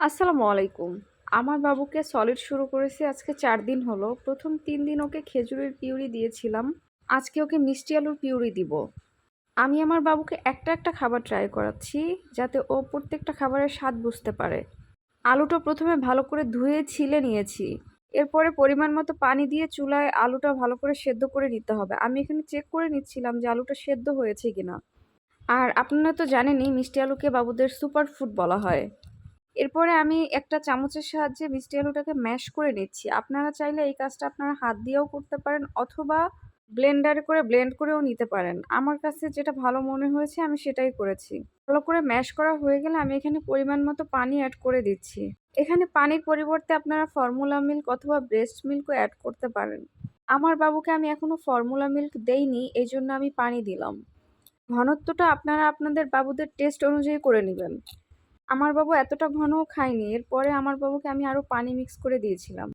আসসালামু আলাইকুম। আমার বাবুকে সলিড শুরু করেছি আজকে ৪ দিন হলো। ১ম ৩ দিন ওকে খেজুরের পিউরি দিয়েছিলাম। আজকে ওকে মিষ্টি আলুর পিউরি দিব। আমি আমার বাবুকে একটা খাবার ট্রাই করাচ্ছি, যাতে ও প্রত্যেকটা খাবারের স্বাদ বুঝতে পারে। আলুটা ১ম এ ভালো করে ধুয়ে ছিলে নিয়েছি। এরপরে পরিমাণ মতো পানি দিয়ে চুলায় আলুটা ভালো করে সেদ্ধ করে নিতে হবে। আমি এখানে চেক করে নিচ্ছিলাম যে আলুটা সেদ্ধ হয়েছে কিনা। আর আপনারা তো জানেনই মিষ্টি আলুকে বাবুদের সুপার ফুড বলা হয়। এরপরে আমি একটা চামচের সাহায্যে মিষ্টি আলুটাকে ম্যাশ করে নিচ্ছি। আপনারা চাইলে এই কাজটা আপনারা হাত দিয়েও করতে পারেন অথবা ব্লেন্ডারে করে ব্লেন্ড করেও নিতে পারেন। আমার কাছে যেটা ভালো মনে হয়েছে আমি সেটাই করেছি। ভালো করে ম্যাশ করা হয়ে গেলে আমি এখানে পরিমাণ মতো পানি এড করে দিচ্ছি। এখানে পানির পরিবর্তে আপনারা ফর্মুলা মিল্ক অথবা ব্রেস্ট মিল্কও এড করতে পারেন। আমার বাবুকে আমি এখনো ফর্মুলা মিল্ক দেইনি, এজন্য আমি পানি দিলাম। ঘনত্বটা আপনারা আপনাদের বাবুদের টেস্ট অনুযায়ী করে নিবেন। আমার বাবু এতটা ঘনও খায়নি। এরপরে আমার বাবুকে আমি আরো পানি মিক্স করে দিয়েছিলাম।